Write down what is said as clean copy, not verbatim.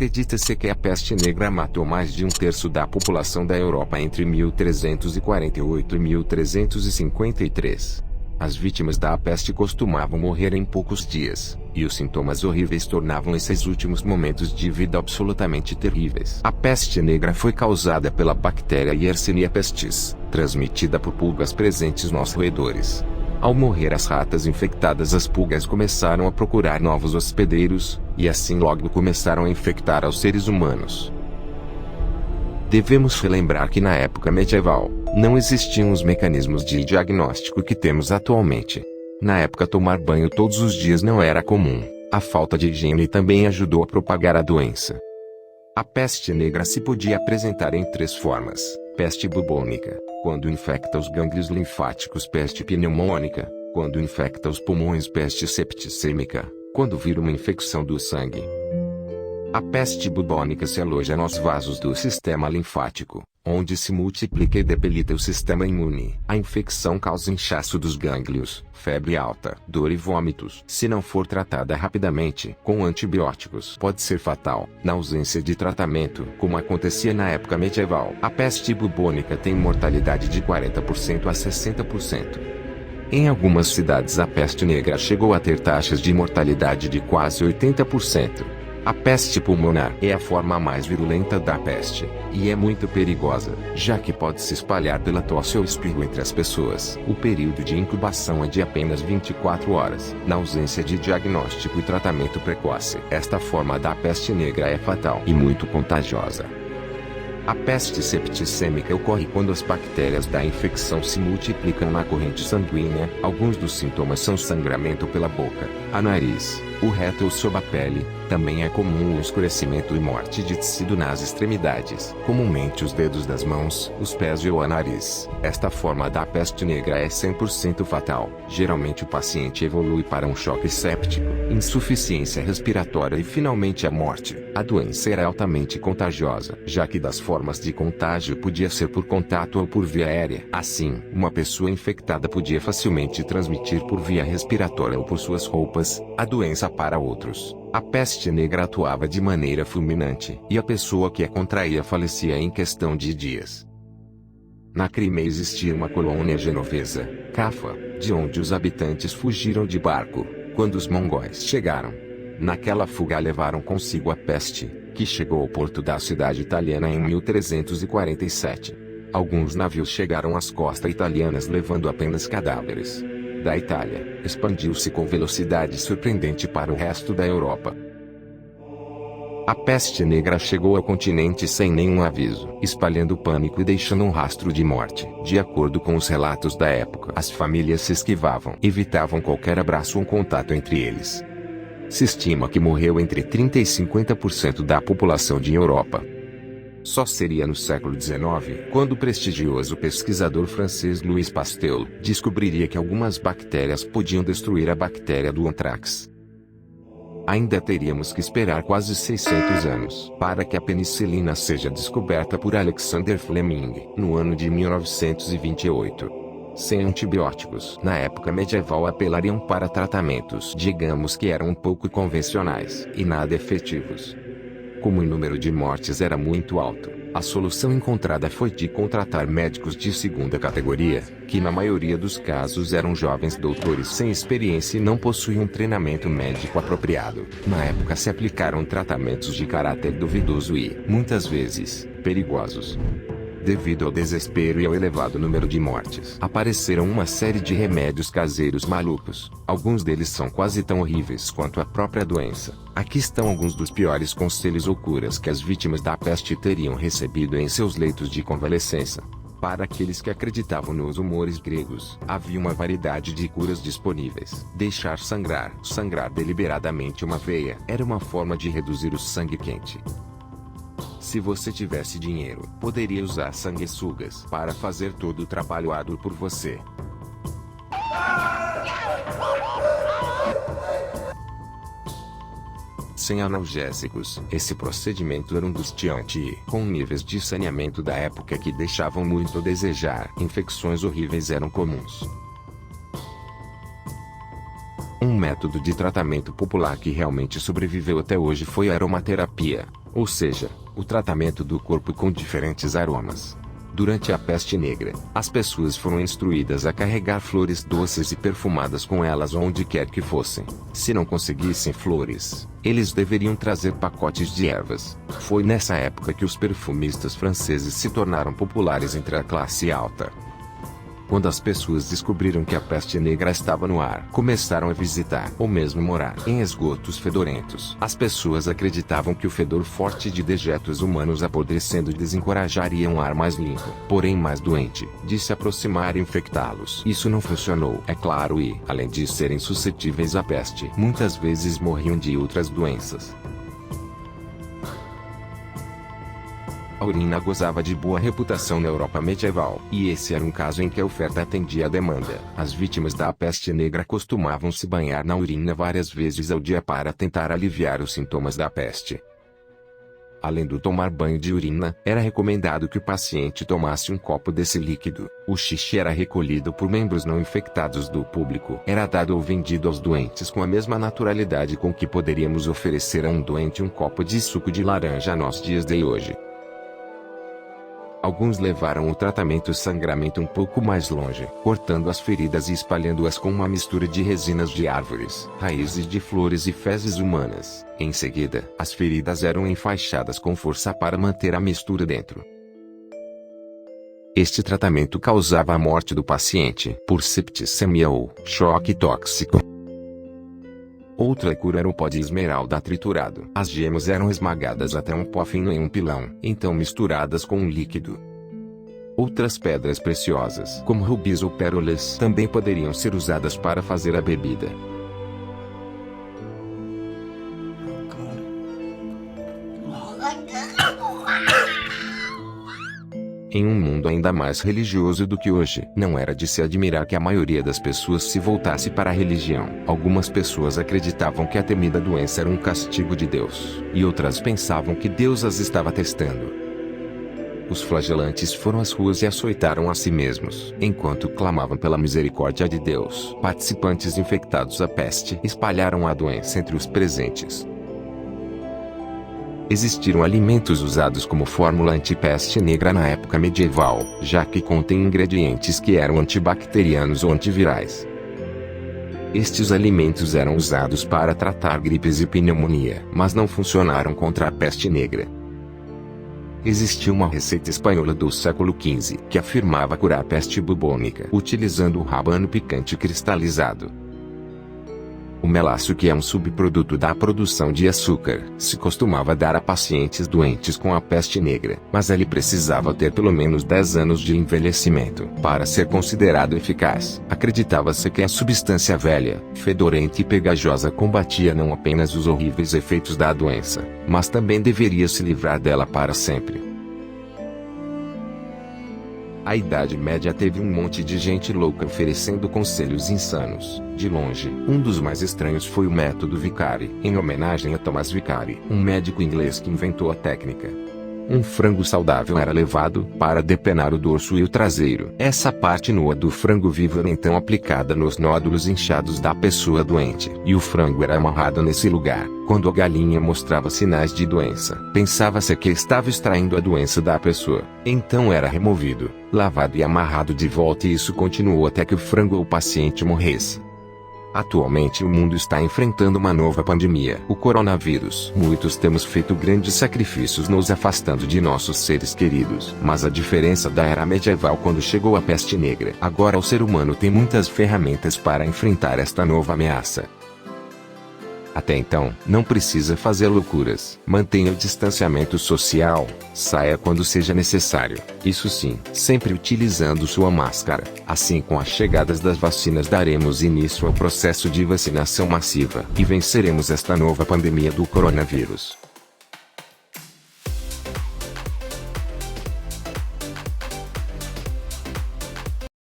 Acredita-se que a peste negra matou mais de um terço da população da Europa entre 1348 e 1353. As vítimas da peste costumavam morrer em poucos dias, e os sintomas horríveis tornavam esses últimos momentos de vida absolutamente terríveis. A peste negra foi causada pela bactéria Yersinia pestis, transmitida por pulgas presentes nos roedores. Ao morrer as ratas infectadas, as pulgas começaram a procurar novos hospedeiros, e assim logo começaram a infectar aos seres humanos. Devemos relembrar que na época medieval, não existiam os mecanismos de diagnóstico que temos atualmente. Na época, tomar banho todos os dias não era comum. A falta de higiene também ajudou a propagar a doença. A peste negra se podia apresentar em 3 formas: peste bubônica, quando infecta os gânglios linfáticos; peste pneumônica, quando infecta os pulmões; peste septicêmica, quando vira uma infecção do sangue. A peste bubônica se aloja nos vasos do sistema linfático, onde se multiplica e debilita o sistema imune. A infecção causa inchaço dos gânglios, febre alta, dor e vômitos. Se não for tratada rapidamente com antibióticos, pode ser fatal. Na ausência de tratamento, como acontecia na época medieval, a peste bubônica tem mortalidade de 40% a 60%. Em algumas cidades, a peste negra chegou a ter taxas de mortalidade de quase 80%. A peste pulmonar é a forma mais virulenta da peste, e é muito perigosa, já que pode se espalhar pela tosse ou espirro entre as pessoas. O período de incubação é de apenas 24 horas. Na ausência de diagnóstico e tratamento precoce, esta forma da peste negra é fatal e muito contagiosa. A peste septicêmica ocorre quando as bactérias da infecção se multiplicam na corrente sanguínea. Alguns dos sintomas são sangramento pela boca, a nariz, o reto ou sob a pele. Também é comum o escurecimento e morte de tecido nas extremidades, comumente os dedos das mãos, os pés e o nariz. Esta forma da peste negra é 100% fatal. Geralmente o paciente evolui para um choque séptico, insuficiência respiratória e finalmente a morte. A doença era altamente contagiosa, já que das formas de contágio podia ser por contato ou por via aérea. Assim, uma pessoa infectada podia facilmente transmitir por via respiratória ou por suas roupas a doença para outros. A peste negra atuava de maneira fulminante, e a pessoa que a contraía falecia em questão de dias. Na Crimeia existia uma colônia genovesa, Cafa, de onde os habitantes fugiram de barco, quando os mongóis chegaram. Naquela fuga levaram consigo a peste, que chegou ao porto da cidade italiana em 1347. Alguns navios chegaram às costas italianas levando apenas cadáveres. Da Itália, expandiu-se com velocidade surpreendente para o resto da Europa. A peste negra chegou ao continente sem nenhum aviso, espalhando pânico e deixando um rastro de morte. De acordo com os relatos da época, as famílias se esquivavam, evitavam qualquer abraço ou contato entre eles. Se estima que morreu entre 30% e 50% da população de Europa. Só seria no século XIX, quando o prestigioso pesquisador francês Louis Pasteur descobriria que algumas bactérias podiam destruir a bactéria do antrax. Ainda teríamos que esperar quase 600 anos para que a penicilina seja descoberta por Alexander Fleming, no ano de 1928. Sem antibióticos, na época medieval apelariam para tratamentos, digamos que eram um pouco convencionais e nada efetivos. Como o número de mortes era muito alto, a solução encontrada foi de contratar médicos de segunda categoria, que na maioria dos casos eram jovens doutores sem experiência e não possuíam treinamento médico apropriado. Na época se aplicaram tratamentos de caráter duvidoso e, muitas vezes, perigosos. Devido ao desespero e ao elevado número de mortes, apareceram uma série de remédios caseiros malucos. Alguns deles são quase tão horríveis quanto a própria doença. Aqui estão alguns dos piores conselhos ou curas que as vítimas da peste teriam recebido em seus leitos de convalescença. Para aqueles que acreditavam nos humores gregos, havia uma variedade de curas disponíveis. Deixar sangrar. Sangrar deliberadamente uma veia era uma forma de reduzir o sangue quente. Se você tivesse dinheiro, poderia usar sanguessugas para fazer todo o trabalho árduo por você. Sem analgésicos, esse procedimento era angustiante e, com níveis de saneamento da época que deixavam muito a desejar, infecções horríveis eram comuns. Um método de tratamento popular que realmente sobreviveu até hoje foi a aromaterapia. ou seja, o tratamento do corpo com diferentes aromas. Durante a peste negra, as pessoas foram instruídas a carregar flores doces e perfumadas com elas onde quer que fossem. Se não conseguissem flores, eles deveriam trazer pacotes de ervas. Foi nessa época que os perfumistas franceses se tornaram populares entre a classe alta. Quando as pessoas descobriram que a peste negra estava no ar, começaram a visitar ou mesmo morar em esgotos fedorentos. As pessoas acreditavam que o fedor forte de dejetos humanos apodrecendo desencorajaria um ar mais limpo, porém mais doente, de se aproximar e infectá-los. Isso não funcionou, é claro, e, além de serem suscetíveis à peste, muitas vezes morriam de outras doenças. A urina gozava de boa reputação na Europa medieval, e esse era um caso em que a oferta atendia à demanda. As vítimas da peste negra costumavam se banhar na urina várias vezes ao dia para tentar aliviar os sintomas da peste. Além do tomar banho de urina, era recomendado que o paciente tomasse um copo desse líquido. O xixi era recolhido por membros não infectados do público. Era dado ou vendido aos doentes com a mesma naturalidade com que poderíamos oferecer a um doente um copo de suco de laranja nos dias de hoje. Alguns levaram o tratamento sangramento um pouco mais longe, cortando as feridas e espalhando-as com uma mistura de resinas de árvores, raízes de flores e fezes humanas. Em seguida, as feridas eram enfaixadas com força para manter a mistura dentro. Este tratamento causava a morte do paciente por septicemia ou choque tóxico. Outra cura era o pó de esmeralda triturado. As gemas eram esmagadas até um pó fino em um pilão, então misturadas com um líquido. Outras pedras preciosas, como rubis ou pérolas, também poderiam ser usadas para fazer a bebida. Em um mundo ainda mais religioso do que hoje, não era de se admirar que a maioria das pessoas se voltasse para a religião. Algumas pessoas acreditavam que a temida doença era um castigo de Deus, e outras pensavam que Deus as estava testando. Os flagelantes foram às ruas e açoitaram a si mesmos, enquanto clamavam pela misericórdia de Deus. Participantes infectados à peste espalharam a doença entre os presentes. Existiram alimentos usados como fórmula anti-peste negra na época medieval, já que contêm ingredientes que eram antibacterianos ou antivirais. Estes alimentos eram usados para tratar gripes e pneumonia, mas não funcionaram contra a peste negra. Existia uma receita espanhola do século XV que afirmava curar a peste bubônica utilizando o rábano picante cristalizado. O melaço, que é um subproduto da produção de açúcar, se costumava dar a pacientes doentes com a peste negra, mas ele precisava ter pelo menos 10 anos de envelhecimento para ser considerado eficaz. Acreditava-se que a substância velha, fedorenta e pegajosa combatia não apenas os horríveis efeitos da doença, mas também deveria se livrar dela para sempre. A Idade Média teve um monte de gente louca oferecendo conselhos insanos. De longe, um dos mais estranhos foi o método Vicari, em homenagem a Thomas Vicari, um médico inglês que inventou a técnica. Um frango saudável era levado para depenar o dorso e o traseiro. Essa parte nua do frango vivo era então aplicada nos nódulos inchados da pessoa doente, e o frango era amarrado nesse lugar. Quando a galinha mostrava sinais de doença, pensava-se que estava extraindo a doença da pessoa. Então era removido, lavado e amarrado de volta, e isso continuou até que o frango ou o paciente morresse. Atualmente o mundo está enfrentando uma nova pandemia, o coronavírus. Muitos temos feito grandes sacrifícios nos afastando de nossos seres queridos. Mas a diferença da era medieval quando chegou a peste negra. Agora o ser humano tem muitas ferramentas para enfrentar esta nova ameaça. Até então, não precisa fazer loucuras. Mantenha o distanciamento social, saia quando seja necessário. Isso sim, sempre utilizando sua máscara. Assim, com as chegadas das vacinas, daremos início ao processo de vacinação massiva e venceremos esta nova pandemia do coronavírus.